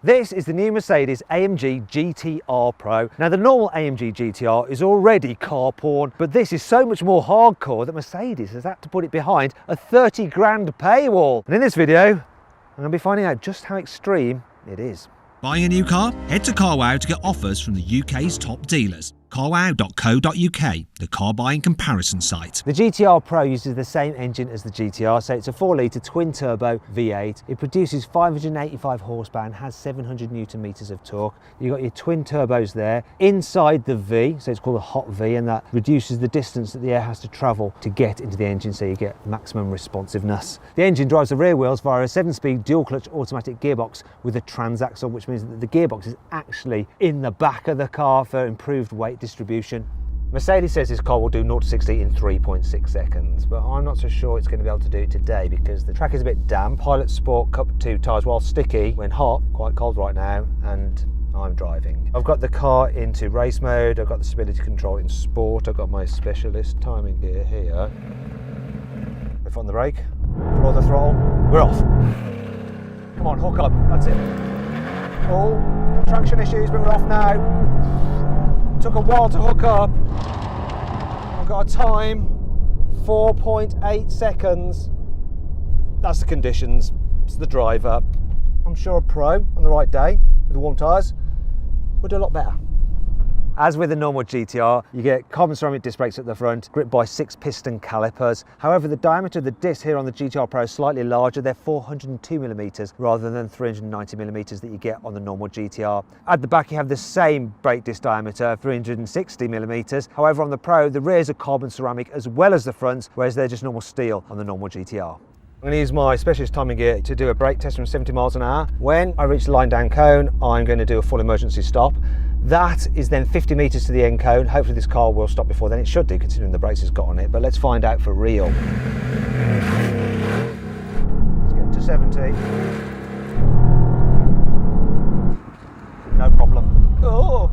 This is the new Mercedes-AMG GT R PRO. Now the normal AMG GT R is already car porn, but this is so much more hardcore that Mercedes has had to put it behind a 30 grand paywall. And in this video, I'm going to be finding out just how extreme it is. Buying a new car? Head to CarWow to get offers from the UK's top dealers. carwow.co.uk, the car buying comparison site. The GT R PRO uses the same engine as the GTR, so it's a 4-litre twin-turbo V8. It produces 585 horsepower and has 700 newton meters of torque. You've got your twin turbos there inside the V, so it's called a hot V, and that reduces the distance that the air has to travel to get into the engine, so you get maximum responsiveness. The engine drives the rear wheels via a 7-speed dual-clutch automatic gearbox with a transaxle, which means that the gearbox is actually in the back of the car for improved weight distribution. Mercedes says this car will do 0 to 60 in 3.6 seconds, but I'm not so sure it's going to be able to do it today because the track is a bit damp. Pilot Sport Cup 2 tyres, while sticky when hot, quite cold right now, and I'm driving. I've got the car into race mode, I've got the stability control in sport, I've got my specialist timing gear here. Lift on the brake, floor the throttle, we're off. Come on, hook up, that's it. Oh, traction issues, but we're off now. Took a while to hook up. I've got a time, 4.8 seconds. That's the conditions, it's the driver. I'm sure a pro on the right day with warm tyres would do a lot better. As with the normal GTR, you get carbon ceramic disc brakes at the front, gripped by 6 piston calipers. However, the diameter of the disc here on the GTR PRO is slightly larger. They're 402mm rather than 390mm that you get on the normal GTR. At the back, you have the same brake disc diameter, 360mm. However, on the Pro, the rears are carbon ceramic as well as the fronts, whereas they're just normal steel on the normal GTR. I'm going to use my specialist timing gear to do a brake test from 70 miles an hour. When I reach the line down cone, I'm going to do a full emergency stop. That is then 50 metres to the end cone. Hopefully this car will stop before then. It should do, considering the brakes it's got on it, but let's find out for real. Let's get to 70. No problem. Oh!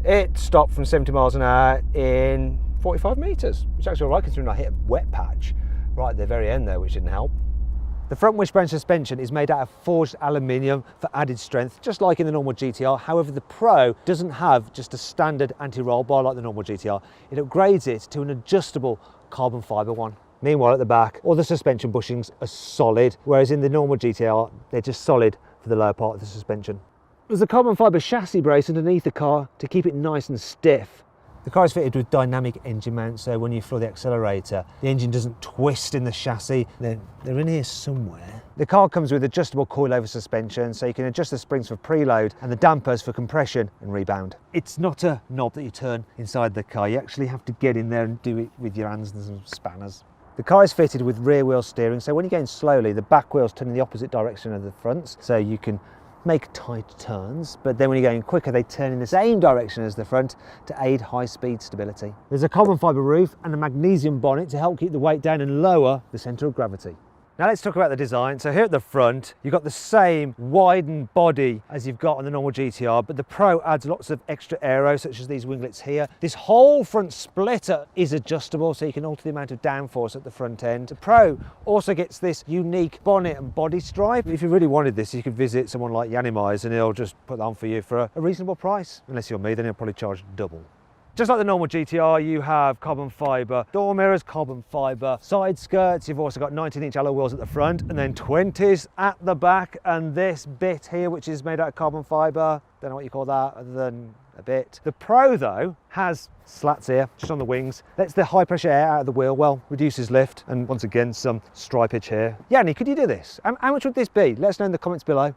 It stopped from 70 miles an hour in 45 metres, which is actually all right considering I hit a wet patch right at the very end there, which didn't help. The front wishbone suspension is made out of forged aluminium for added strength, just like in the normal GTR. However, the Pro doesn't have just a standard anti-roll bar like the normal GTR. It upgrades it to an adjustable carbon fibre one. Meanwhile, at the back, all the suspension bushings are solid, whereas in the normal GTR, they're just solid for the lower part of the suspension. There's a carbon fibre chassis brace underneath the car to keep it nice and stiff. The car is fitted with dynamic engine mounts, so when you floor the accelerator, the engine doesn't twist in the chassis. They're in here somewhere. The car comes with adjustable coilover suspension, so you can adjust the springs for preload and the dampers for compression and rebound. It's not a knob that you turn inside the car. You actually have to get in there and do it with your hands and some spanners. The car is fitted with rear wheel steering, so when you're going slowly, the back wheels turn in the opposite direction of the fronts, so you can make tight turns, but then when you're going quicker, they turn in the same direction as the front to aid high-speed stability. There's a carbon fibre roof and a magnesium bonnet to help keep the weight down and lower the centre of gravity. Now let's talk about the design. So here at the front, you've got the same widened body as you've got on the normal GTR, but the Pro adds lots of extra aero, such as these winglets here. This whole front splitter is adjustable, so you can alter the amount of downforce at the front end. The Pro also gets this unique bonnet and body stripe. If you really wanted this, you could visit someone like Yanimais and he'll just put that on for you for a reasonable price. Unless you're me, then he'll probably charge double. Just like the normal GTR, you have carbon fibre door mirrors, carbon fibre side skirts. You've also got 19-inch alloy wheels at the front and then 20s at the back. And this bit here, which is made out of carbon fibre, don't know what you call that other than a bit. The Pro though has slats here, just on the wings. Lets the high pressure air out of the wheel well, reduces lift, and once again some stripage here. Yanni, could you do this? How much would this be? Let us know in the comments below.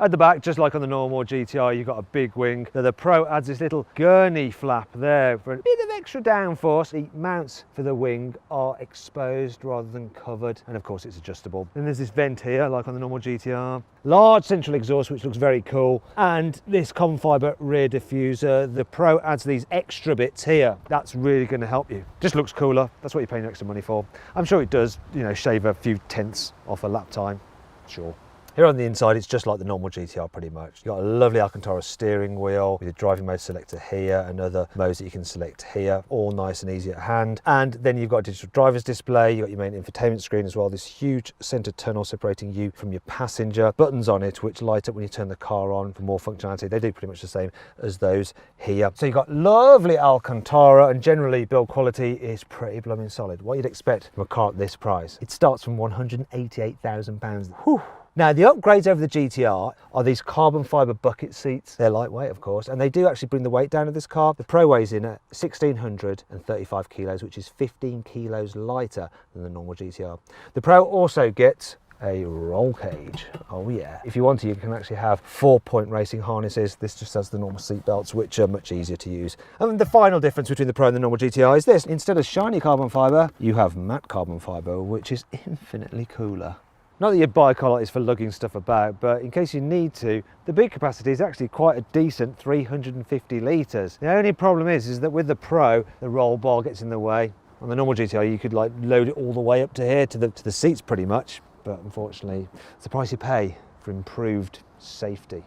At the back, just like on the normal GTR, you've got a big wing. The Pro adds this little gurney flap there for a bit of extra downforce. The mounts for the wing are exposed rather than covered, and of course it's adjustable. Then there's this vent here, like on the normal GTR. Large central exhaust, which looks very cool, and this carbon fibre rear diffuser. The Pro adds these extra bits here. That's really going to help you. Just looks cooler. That's what you're paying extra money for. I'm sure it does, you know, shave a few tenths off a lap time. Sure. Here on the inside, it's just like the normal GTR pretty much. You've got a lovely Alcantara steering wheel with your driving mode selector here and other modes that you can select here, all nice and easy at hand. And then you've got a digital driver's display, you've got your main infotainment screen as well, this huge centre tunnel separating you from your passenger, buttons on it which light up when you turn the car on for more functionality. They do pretty much the same as those here. So you've got lovely Alcantara, and generally build quality is pretty blooming solid. What you'd expect from a car at this price. It starts from £188,000. Whew. Now, the upgrades over the GTR are these carbon fibre bucket seats. They're lightweight, of course, and they do actually bring the weight down of this car. The Pro weighs in at 1,635 kilos, which is 15 kilos lighter than the normal GTR. The Pro also gets a roll cage. Oh yeah. If you want to, you can actually have 4-point racing harnesses. This just has the normal seat belts, which are much easier to use. And the final difference between the Pro and the normal GTR is this. Instead of shiny carbon fibre, you have matte carbon fibre, which is infinitely cooler. Not that you'd buy a car like this for lugging stuff about, but in case you need to, the boot capacity is actually quite a decent 350 litres. The only problem is that with the Pro, the roll bar gets in the way. On the normal GTR, you could like load it all the way up to here, to the seats pretty much. But unfortunately, it's the price you pay for improved safety.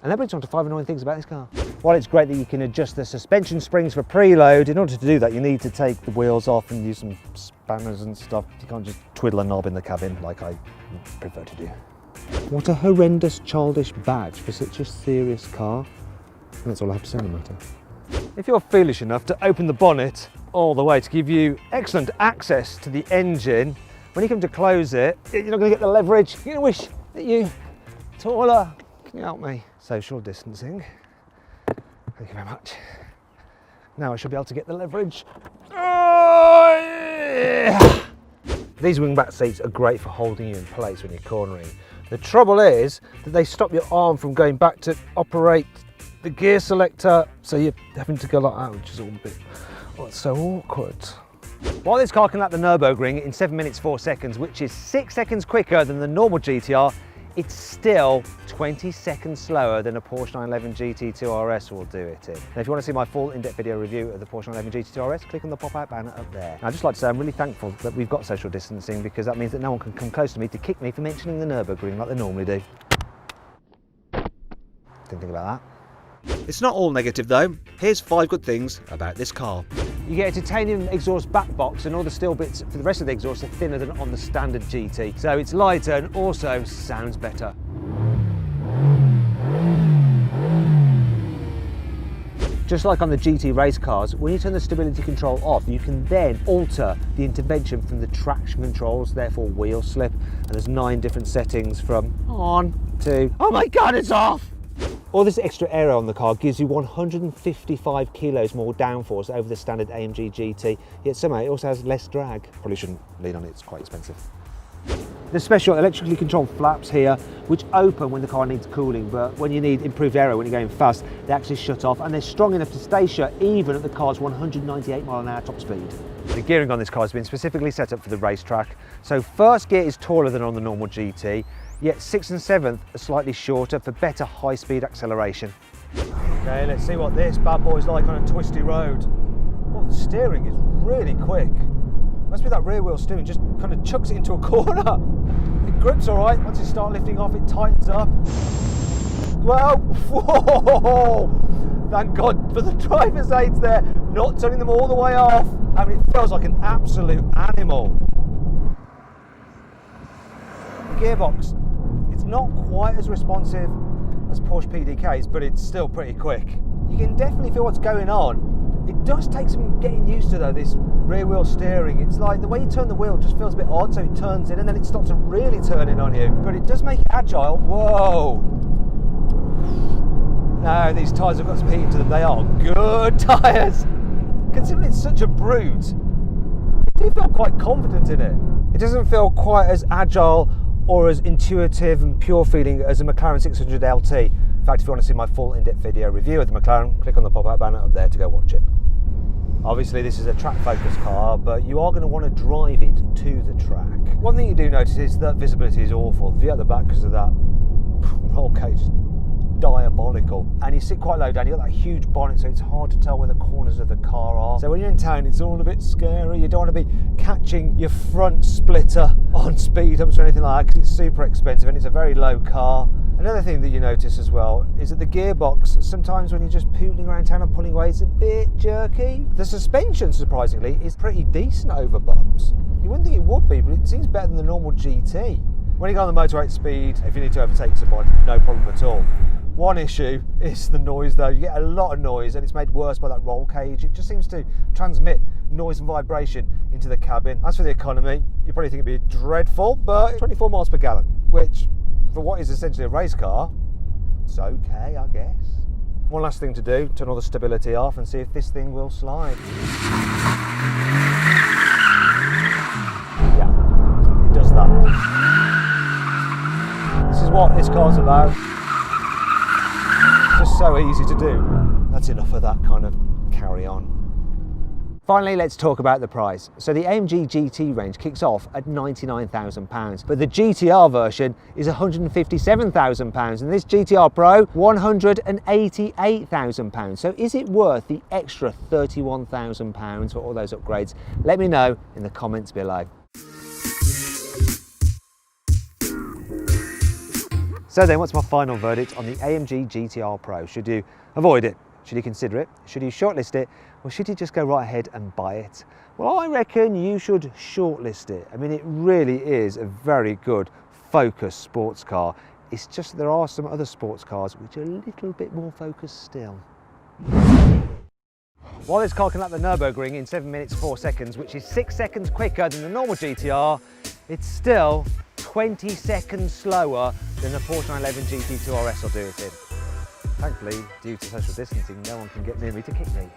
And that brings on to 5 annoying things about this car. While it's great that you can adjust the suspension springs for preload, in order to do that you need to take the wheels off and use some spanners and stuff. You can't just twiddle a knob in the cabin like I prefer to do. What a horrendous childish badge for such a serious car. And that's all I have to say on the matter. If you're foolish enough to open the bonnet all the way to give you excellent access to the engine, when you come to close it, you're not going to get the leverage. You're going to wish that you taller. Can you help me? Social distancing. Thank you very much. Now I should be able to get the leverage. Oh, yeah. These wingback seats are great for holding you in place when you're cornering. The trouble is that they stop your arm from going back to operate the gear selector, so you're having to go like that, which is all a bit, oh, it's so awkward. While this car can lap the Nürburgring in 7 minutes 4 seconds, which is 6 seconds quicker than the normal GTR, it's still 20 seconds slower than a Porsche 911 GT2 RS will do it in. Now, if you want to see my full in-depth video review of the Porsche 911 GT2 RS, click on the pop-out banner up there. Now, I'd just like to say I'm really thankful that we've got social distancing, because that means that no one can come close to me to kick me for mentioning the Nürburgring like they normally do. Didn't think about that. It's not all negative though. Here's 5 good things about this car. You get a titanium exhaust back box, and all the steel bits for the rest of the exhaust are thinner than on the standard GT. So it's lighter and also sounds better. Just like on the GT race cars, when you turn the stability control off, you can then alter the intervention from the traction controls, therefore wheel slip. And there's 9 different settings from on to, oh my God, it's off! All this extra aero on the car gives you 155 kilos more downforce over the standard AMG GT, yet somehow it also has less drag. Probably shouldn't lean on it, it's quite expensive. There's special electrically controlled flaps here, which open when the car needs cooling, but when you need improved aero when you're going fast, they actually shut off, and they're strong enough to stay shut even at the car's 198 mph top speed. The gearing on this car has been specifically set up for the racetrack, so first gear is taller than on the normal GT, yet 6th and 7th are slightly shorter for better high-speed acceleration. Okay, let's see what this bad boy's like on a twisty road. Oh, the steering is really quick. Must be that rear wheel steering, just kind of chucks it into a corner. It grips all right. Once you start lifting off, it tightens up. Well, whoa! Thank God for the driver's aids there, not turning them all the way off. I mean, it feels like an absolute animal. The gearbox, it's not quite as responsive as Porsche PDKs, but it's still pretty quick. You can definitely feel what's going on. It does take some getting used to though, this rear wheel steering. It's like the way you turn the wheel just feels a bit odd, so it turns in and then it stops to really turn in on you. But it does make it agile. Whoa! No, these tyres have got some heat into them. They are good tyres. Considering it's such a brute, I do feel quite confident in it. It doesn't feel quite as agile or as intuitive and pure feeling as a McLaren 600 LT. In fact, if you want to see my full in-depth video review of the McLaren, click on the pop-out banner up there to go watch it. Obviously this is a track-focused car, but you are going to want to drive it to the track. One thing you do notice is that visibility is awful. The view at the back because of that roll cage diabolical. And you sit quite low down, you've got that huge bonnet, so it's hard to tell where the corners of the car are. So when you're in town, it's all a bit scary. You don't want to be catching your front splitter on speed humps or anything like that, because it's super expensive and it's a very low car. Another thing that you notice as well is that the gearbox, sometimes when you're just pootling around town and pulling away, it's a bit jerky. The suspension, surprisingly, is pretty decent over bumps. You wouldn't think it would be, but it seems better than the normal GT. When you go on the motorway at speed, if you need to overtake someone, no problem at all. One issue is the noise though. You get a lot of noise and it's made worse by that roll cage. It just seems to transmit noise and vibration into the cabin. As for the economy, you probably think it'd be dreadful, but 24 miles per gallon, which for what is essentially a race car, it's okay, I guess. One last thing to do, turn all the stability off and see if this thing will slide. Yeah, it does that. This is what this car's about. It's just so easy to do. That's enough of that kind of carry on. Finally, let's talk about the price. So the AMG GT range kicks off at £99,000, but the GTR version is £157,000, and this GTR Pro, £188,000. So is it worth the extra £31,000 for all those upgrades? Let me know in the comments below. So then, what's my final verdict on the AMG GT R Pro? Should you avoid it? Should you consider it? Should you shortlist it? Or should you just go right ahead and buy it? Well, I reckon you should shortlist it. I mean, it really is a very good focused sports car. It's just there are some other sports cars which are a little bit more focused still. While this car can lap the Nürburgring in 7 minutes 4 seconds, which is 6 seconds quicker than the normal GTR, it's still 20 seconds slower than the Porsche 911 GT2 RS will do it in. Thankfully, due to social distancing, no one can get near me to kick me.